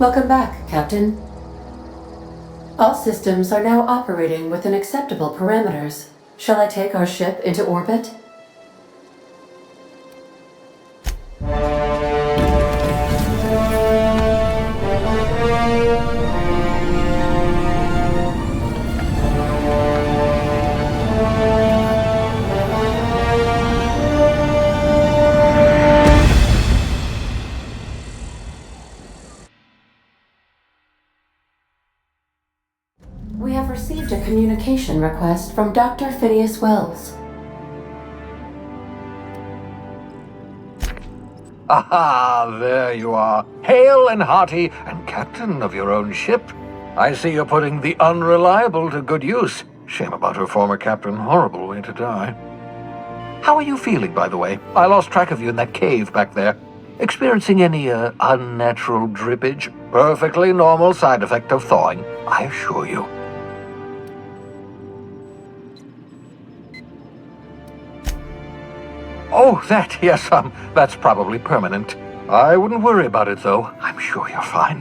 Welcome back, Captain. All systems are now operating within acceptable parameters. Shall I take our ship into orbit? We have received a communication request from Dr. Phineas Wells. Aha, there you are, hale and hearty, and captain of your own ship. I see you're putting the unreliable to good use. Shame about her former captain, horrible way to die. How are you feeling, by the way? I lost track of you in that cave back there. Experiencing any, unnatural drippage? Perfectly normal side effect of thawing, I assure you. Oh, yes, that's probably permanent. I wouldn't worry about it, though. I'm sure you're fine.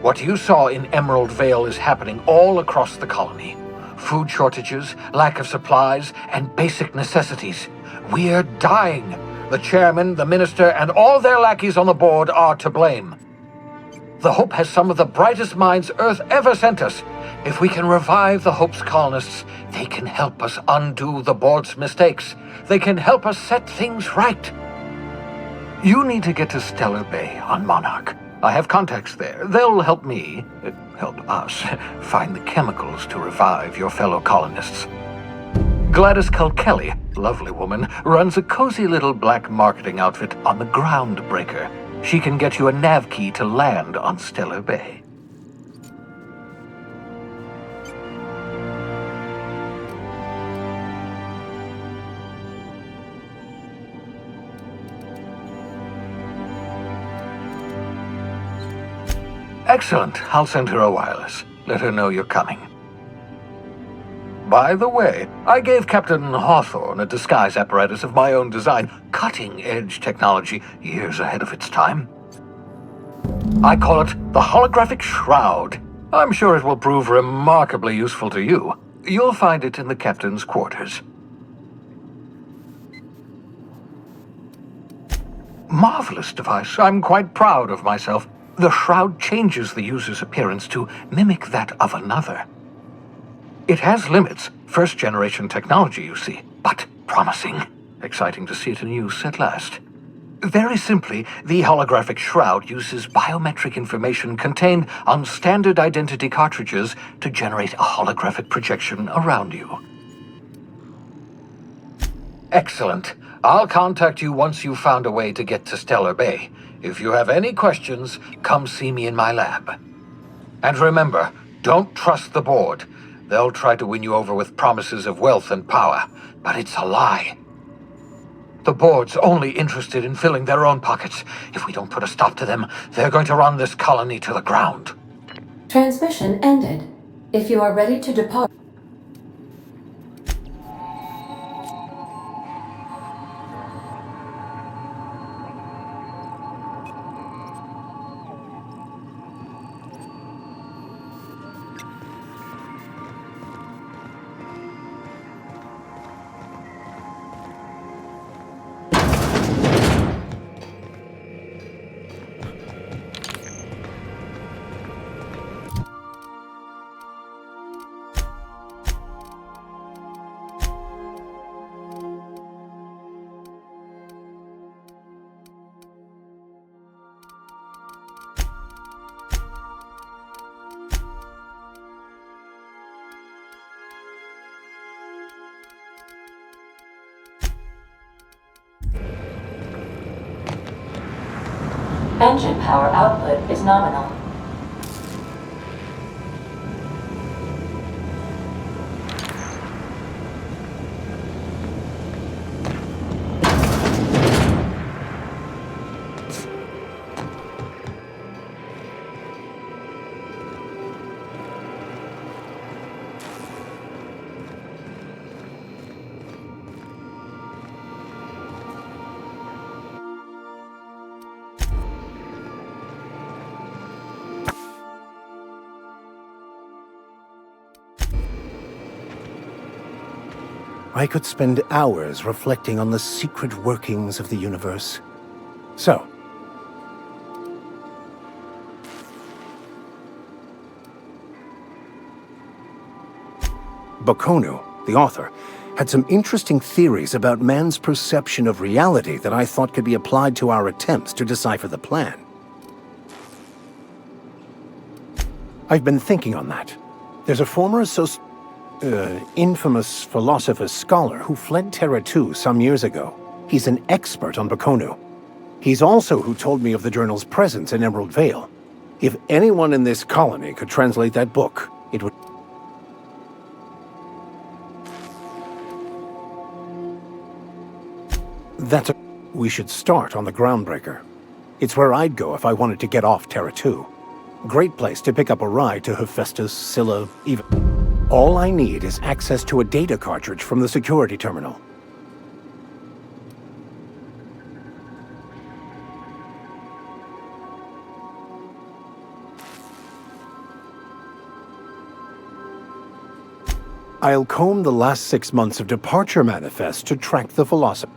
What you saw in Emerald Vale is happening all across the colony. Food shortages, lack of supplies, and basic necessities. We're dying. The chairman, the minister, and all their lackeys on the board are to blame. The Hope has some of the brightest minds Earth ever sent us. If we can revive the Hope's colonists, they can help us undo the board's mistakes. They can help us set things right. You need to get to Stellar Bay on Monarch. I have contacts there. They'll help us, find the chemicals to revive your fellow colonists. Gladys Kilkelly, lovely woman, runs a cozy little black marketing outfit on the Groundbreaker. She can get you a nav key to land on Stellar Bay. Excellent. I'll send her a wireless. Let her know you're coming. By the way, I gave Captain Hawthorne a disguise apparatus of my own design, cutting-edge technology, years ahead of its time. I call it the Holographic Shroud. I'm sure it will prove remarkably useful to you. You'll find it in the captain's quarters. Marvelous device. I'm quite proud of myself. The shroud changes the user's appearance to mimic that of another. It has limits, first-generation technology, you see, but promising. Exciting to see it in use at last. Very simply, the holographic shroud uses biometric information contained on standard identity cartridges to generate a holographic projection around you. Excellent. I'll contact you once you've found a way to get to Stellar Bay. If you have any questions, come see me in my lab. And remember, don't trust the board. They'll try to win you over with promises of wealth and power, but it's a lie. The board's only interested in filling their own pockets. If we don't put a stop to them, they're going to run this colony to the ground. Transmission ended. If you are ready to depart... Engine power output is nominal. I could spend hours reflecting on the secret workings of the universe. So, Bokonu, the author, had some interesting theories about man's perception of reality that I thought could be applied to our attempts to decipher the plan. I've been thinking on that. There's a former infamous philosopher scholar who fled Terra 2 some years ago. He's an expert on Bokonu. He's also who told me of the journal's presence in Emerald Vale. If anyone in this colony could translate that book, it would... We should start on the Groundbreaker. It's where I'd go if I wanted to get off Terra 2. Great place to pick up a ride to Hephaestus, Scylla, even... All I need is access to a data cartridge from the security terminal. I'll comb the last 6 months of departure manifest to track the philosopher.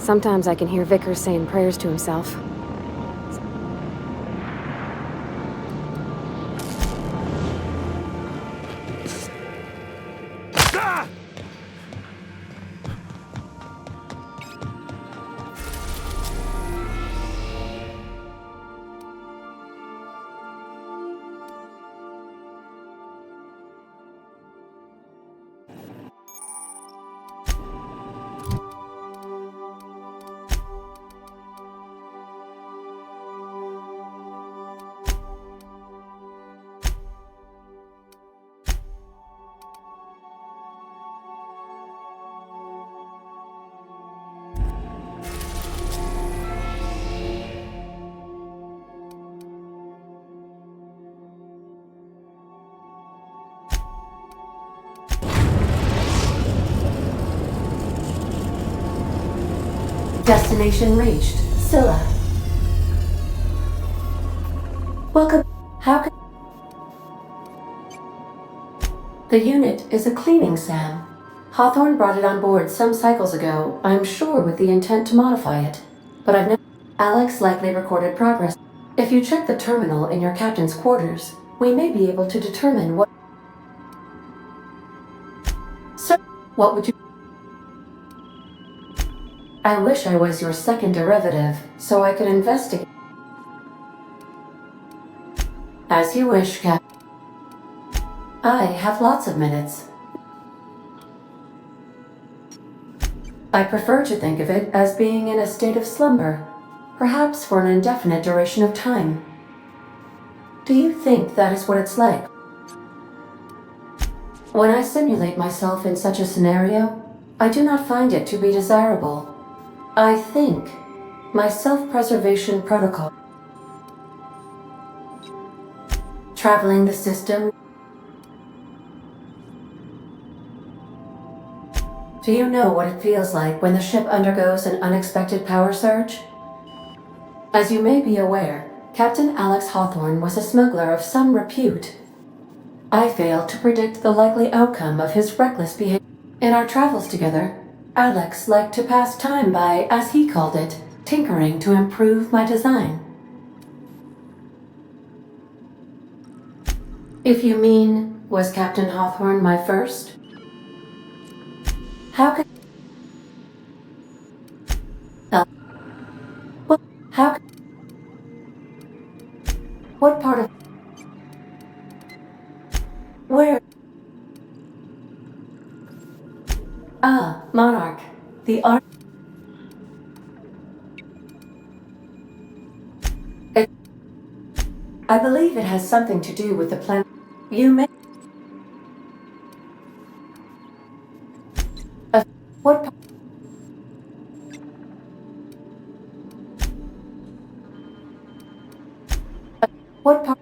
Sometimes I can hear Vickers saying prayers to himself. Destination reached. Scylla. Welcome. How can... The unit is a cleaning SAM. Hawthorne brought it on board some cycles ago, I'm sure with the intent to modify it. But I've never... Alex likely recorded progress. If you check the terminal in your captain's quarters, we may be able to determine what... Sir, what would you... I wish I was your second derivative, so I could investigate. As you wish, Cap. I have lots of minutes. I prefer to think of it as being in a state of slumber, perhaps for an indefinite duration of time. Do you think that is what it's like? When I simulate myself in such a scenario, I do not find it to be desirable. I think my self-preservation protocol. Traveling the system. Do you know what it feels like when the ship undergoes an unexpected power surge? As you may be aware, Captain Alex Hawthorne was a smuggler of some repute. I failed to predict the likely outcome of his reckless behavior. In our travels together, Alex liked to pass time by, as he called it, tinkering to improve my design. If you mean, was Captain Hawthorne my first? How could... What? How... What part of... Where... Ah, Monarch. The art... I believe it has something to do with the planet. You may... What... What part...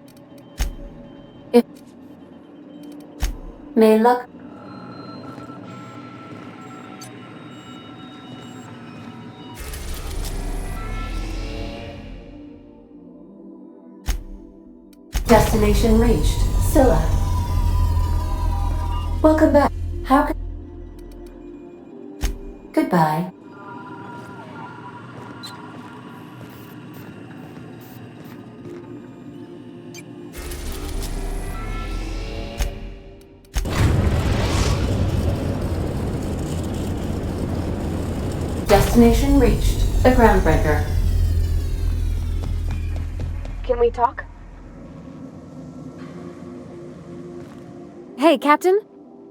If... May luck... Destination reached. Scylla. Welcome back. How can... Goodbye. Destination reached. The Groundbreaker. Can we talk? Hey, Captain.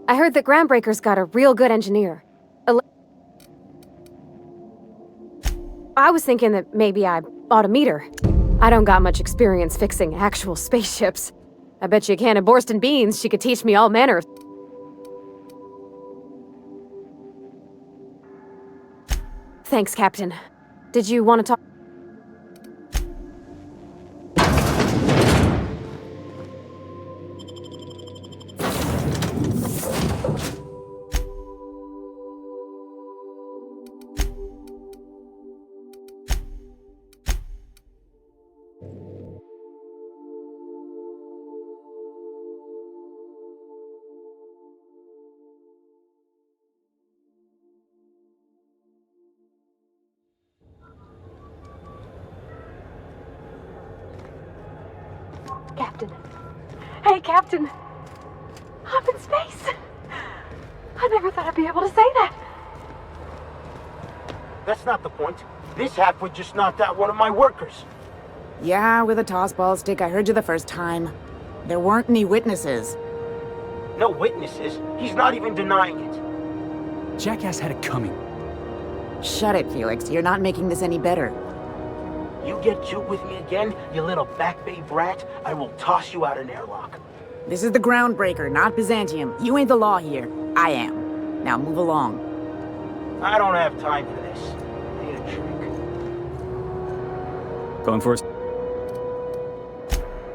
I heard that Groundbreaker's got a real good engineer. I was thinking that maybe I ought to meet her. I don't got much experience fixing actual spaceships. I bet you a can of Borston beans she could teach me all manner of... Thanks, Captain. Did you want to talk? Captain. Hey, Captain. I'm in space. I never thought I'd be able to say that. That's not the point. This halfwit just knocked out one of my workers. Yeah, with a tossball stick. I heard you the first time. There weren't any witnesses. No witnesses. He's not even denying it. Jackass had it coming. Shut it, Felix. You're not making this any better. You get cute with me again, you little back bay brat, I will toss you out an airlock. This is the Groundbreaker, not Byzantium. You ain't the law here. I am. Now move along. I don't have time for this. Need a drink. Going for it.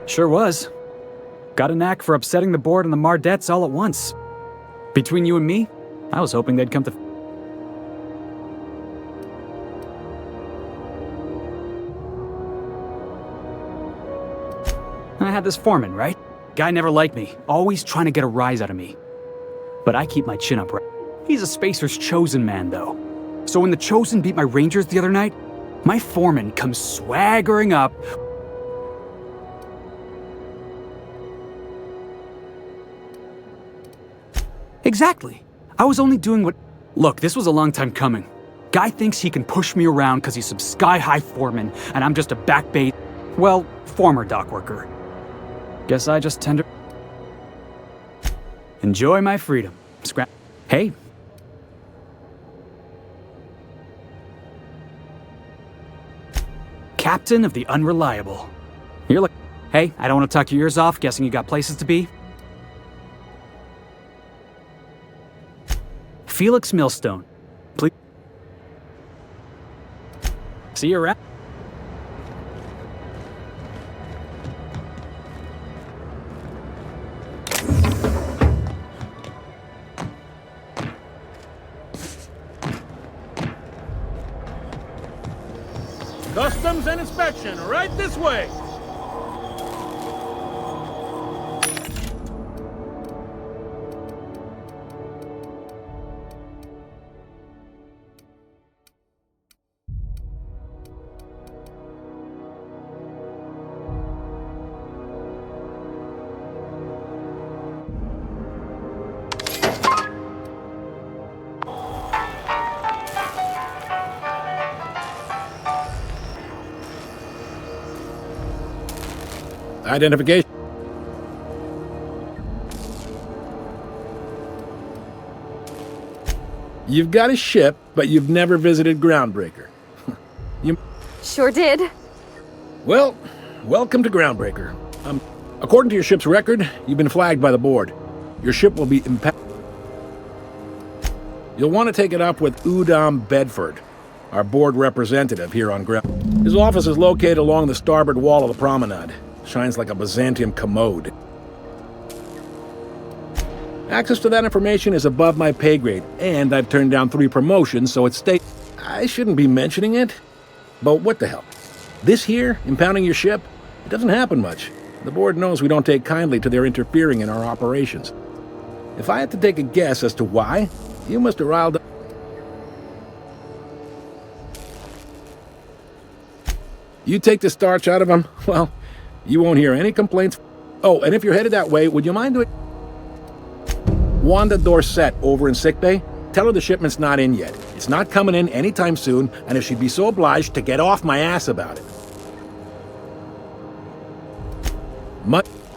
Sure was. Got a knack for upsetting the board and the Mardettes all at once. Between you and me, I was hoping they'd come to... I had this foreman, right? Guy never liked me, always trying to get a rise out of me. But I keep my chin up right. He's a Spacer's chosen man, though. So when the Chosen beat my Rangers the other night, my foreman comes swaggering up. Exactly. I was only doing what... Look, this was a long time coming. Guy thinks he can push me around because he's some sky-high foreman, and I'm just a back bay... Well, former dock worker. Guess I just tend to... Enjoy my freedom. Scrap... Hey. Captain of the Unreliable. You're like... Hey, I don't want to talk your ears off, guessing you got places to be. Felix Millstone. Please. See you around. Customs and inspection, right this way! Identification. You've got a ship, but you've never visited Groundbreaker. You... Sure did. Well, welcome to Groundbreaker. According to your ship's record, you've been flagged by the board. Your ship will be impounded. You'll want to take it up with Udom Bedford, our board representative here on ground. His office is located along the starboard wall of the promenade. Shines like a Byzantium commode. Access to that information is above my pay grade, and I've turned down 3 promotions, so it's I shouldn't be mentioning it, but what the hell? This here, impounding your ship, it doesn't happen much. The board knows we don't take kindly to their interfering in our operations. If I had to take a guess as to why, you must have riled up. You take the starch out of them, well, you won't hear any complaints. Oh, and if you're headed that way, would you mind doing... Wanda Dorset over in sickbay? Tell her the shipment's not in yet. It's not coming in anytime soon, and if she'd be so obliged to get off my ass about it.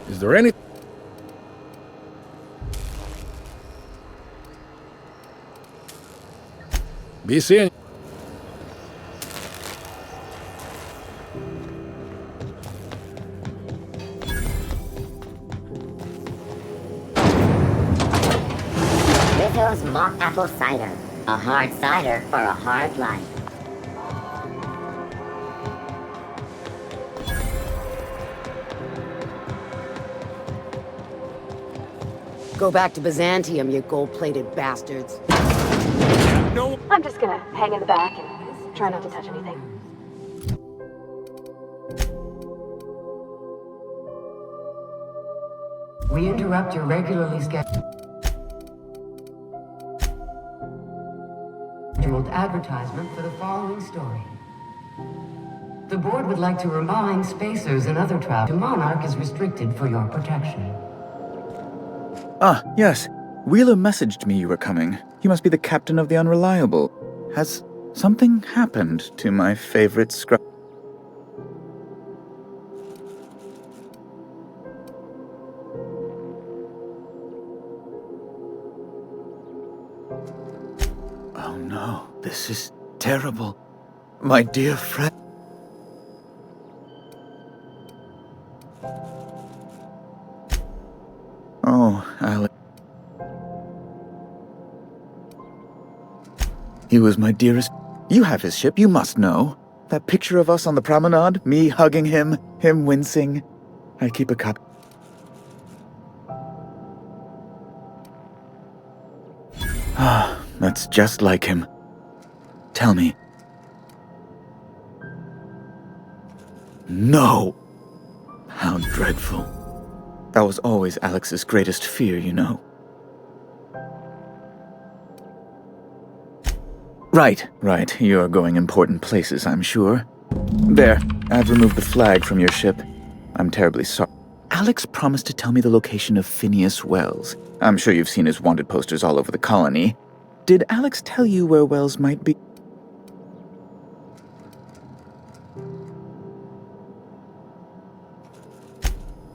Is there any... Be seeing... Vito's mock apple cider. A hard cider for a hard life. Go back to Byzantium, you gold-plated bastards. No. I'm just gonna hang in the back and try not to touch anything. We interrupt your regularly scheduled advertisement for the following story. The board would like to remind spacers and other travelers Monarch is restricted for your protection. Ah, yes. Wheeler messaged me you were coming. He must be the captain of the Unreliable. Has something happened to my favorite scrub? Oh no, this is terrible. My dear friend. Oh, Alex. He was my dearest. You have his ship, you must know. That picture of us on the promenade, me hugging him, him wincing. I keep a copy. Ah, that's just like him. Tell me. No! How dreadful. That was always Alex's greatest fear, you know. Right. You're going important places, I'm sure. There, I've removed the flag from your ship. I'm terribly sorry. Alex promised to tell me the location of Phineas Wells. I'm sure you've seen his wanted posters all over the colony. Did Alex tell you where Wells might be?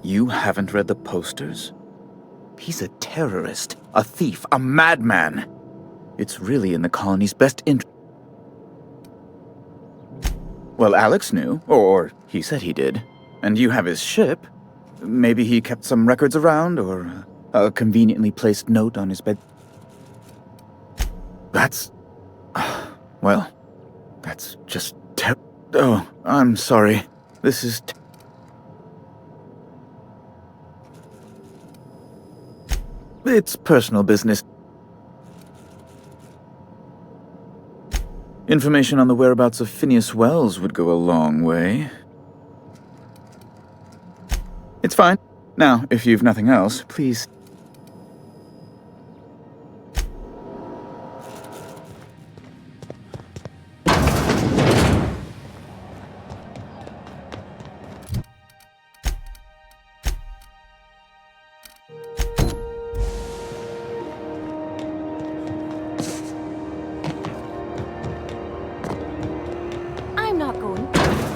You haven't read the posters? He's a terrorist, a thief, a madman. It's really in the colony's best interest. Well, Alex knew, or he said he did. And you have his ship. Maybe he kept some records around, or a conveniently placed note on his bed. That's... well, that's just oh, I'm sorry. This is... It's personal business. Information on the whereabouts of Phineas Wells would go a long way. It's fine. Now, if you've nothing else, please...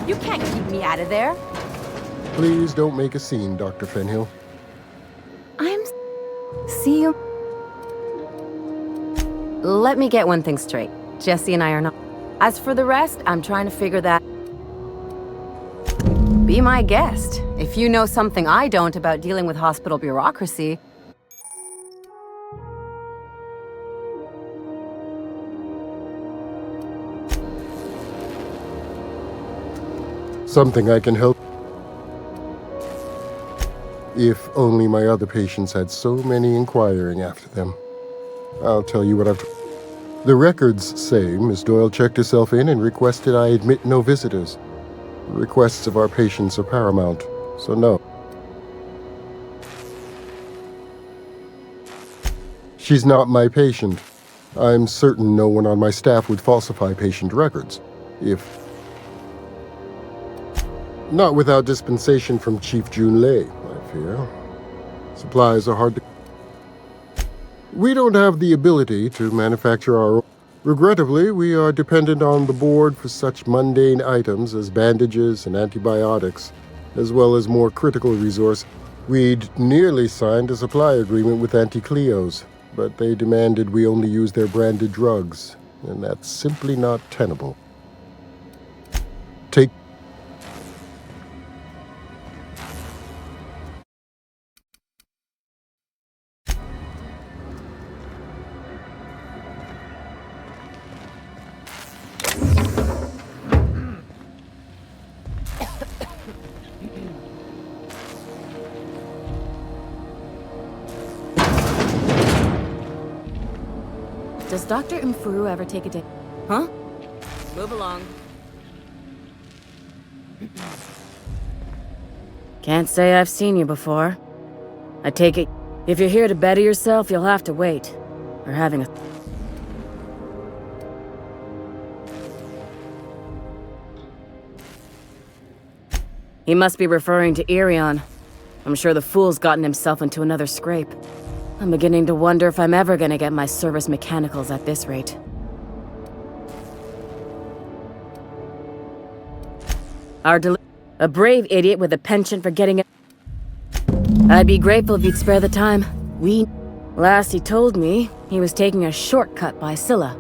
You can't keep me out of there. Please don't make a scene, Dr. Fenhill. See you. Let me get one thing straight. Jesse and I are not. As for the rest, I'm trying to figure that. Be my guest. If you know something I don't about dealing with hospital bureaucracy. Something I can help. If only my other patients had so many inquiring after them. I'll tell you what I've... The records say Miss Doyle checked herself in and requested I admit no visitors. The requests of our patients are paramount, so no. She's not my patient. I'm certain no one on my staff would falsify patient records. Not without dispensation from Chief Junlei, I fear. Supplies are hard to... We don't have the ability to manufacture our own. Regrettably, we are dependent on the board for such mundane items as bandages and antibiotics, as well as more critical resource. We'd nearly signed a supply agreement with Anti-Cleos, but they demanded we only use their branded drugs, and that's simply not tenable. Take Does Dr. Mfuru ever take a day? Huh? Move along. Can't say I've seen you before. I take it, if you're here to better yourself, you'll have to wait. We're having a... He must be referring to Irion. I'm sure the fool's gotten himself into another scrape. I'm beginning to wonder if I'm ever gonna get my service mechanicals at this rate. A brave idiot with a penchant for getting it. I'd be grateful if you'd spare the time. Last he told me, he was taking a shortcut by Scylla.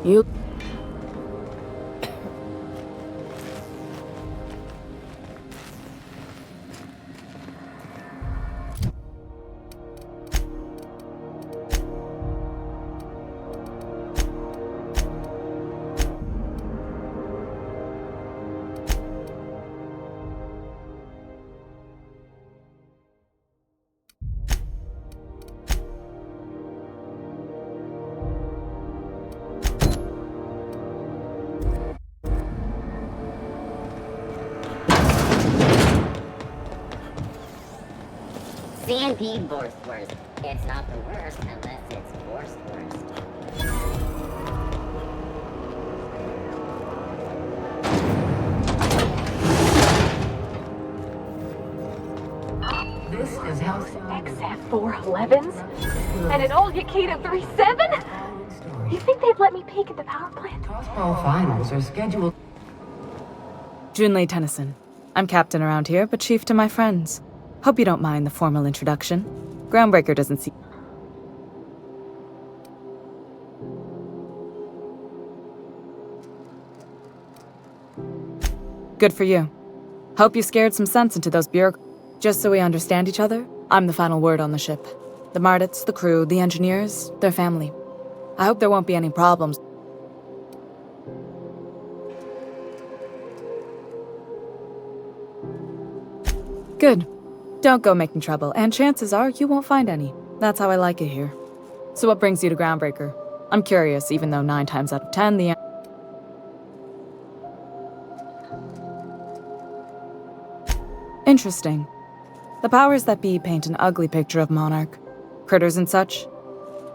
You... C&P Borstworst. It's not the worst unless it's Borstworst. This is House XF411s? And an old Yakita 37? You think they'd let me peek at the power plant? Tossball finals are scheduled. Junlei Tennyson. I'm captain around here, but chief to my friends. Hope you don't mind the formal introduction. Groundbreaker doesn't see... Good for you. Hope you scared some sense into those Just so we understand each other, I'm the final word on the ship. The Mardits, the crew, the engineers, their family. I hope there won't be any problems. Good. Don't go making trouble, and chances are you won't find any. That's how I like it here. So what brings you to Groundbreaker? I'm curious, even though 9 times out of 10, the... Interesting. The powers that be paint an ugly picture of Monarch. Critters and such.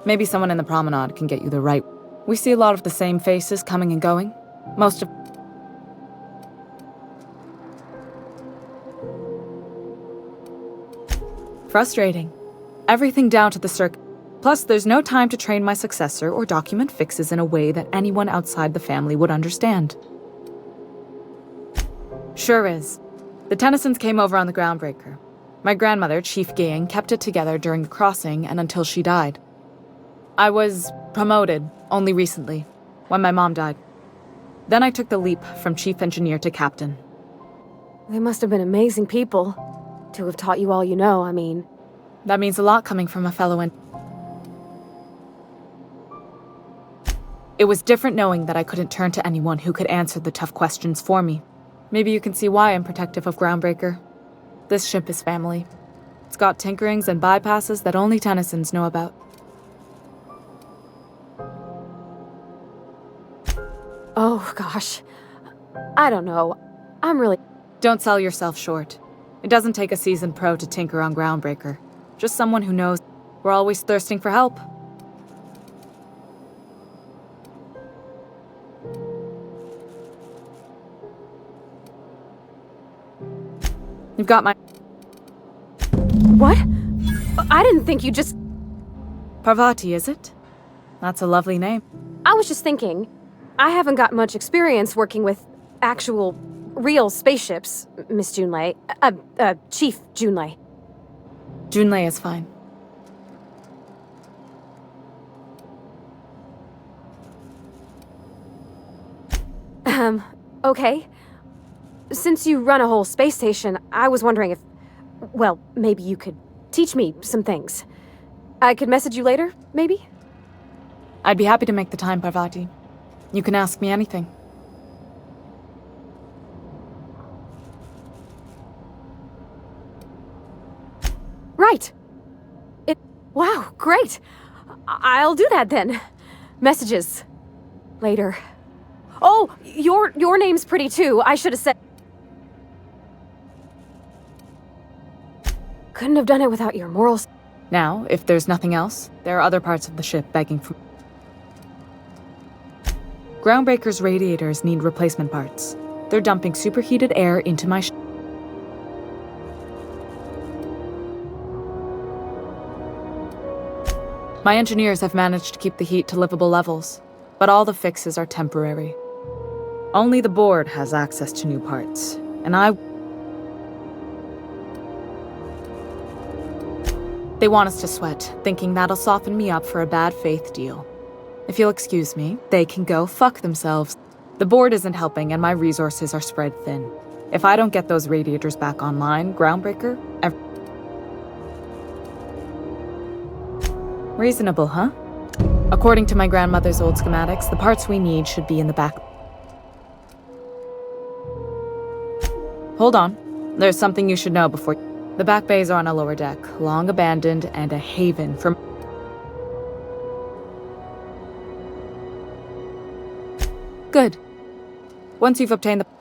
Maybe someone in the promenade can get you the right... We see a lot of the same faces coming and going. Most of... Frustrating. Everything down to the circuit. Plus, there's no time to train my successor or document fixes in a way that anyone outside the family would understand. Sure is. The Tennysons came over on the Groundbreaker. My grandmother, Chief Gaying, kept it together during the crossing and until she died. I was promoted only recently, when my mom died. Then I took the leap from chief engineer to captain. They must have been amazing people. To have taught you all you know, I mean. That means a lot coming from a fellow It was different knowing that I couldn't turn to anyone who could answer the tough questions for me. Maybe you can see why I'm protective of Groundbreaker. This ship is family. It's got tinkerings and bypasses that only Tennysons know about. Oh, gosh. I don't know. I'm really... Don't sell yourself short. It doesn't take a seasoned pro to tinker on Groundbreaker. Just someone who knows we're always thirsting for help. You've got my... What? I didn't think you just... Parvati, is it? That's a lovely name. I was just thinking, I haven't got much experience working with actual, real spaceships, Miss Junlei. Chief Junlei. Junlei is fine. Okay. Since you run a whole space station, I was wondering if... Well, maybe you could teach me some things. I could message you later, maybe? I'd be happy to make the time, Parvati. You can ask me anything. Right. Wow, great. I'll do that then. Messages. Later. Oh, your name's pretty too. I should have said... Couldn't have done it without your morals. Now, if there's nothing else, there are other parts of the ship begging for... Groundbreaker's radiators need replacement parts. They're dumping superheated air into my ship. My engineers have managed to keep the heat to livable levels, but all the fixes are temporary. Only the board has access to new parts, and They want us to sweat, thinking that'll soften me up for a bad faith deal. If you'll excuse me, they can go fuck themselves. The board isn't helping and my resources are spread thin. If I don't get those radiators back online, Groundbreaker, Reasonable, huh? According to my grandmother's old schematics, the parts we need should be in the back. Hold on. There's something you should know before... The back bays are on a lower deck, long abandoned and a haven for... Good. Once you've obtained the...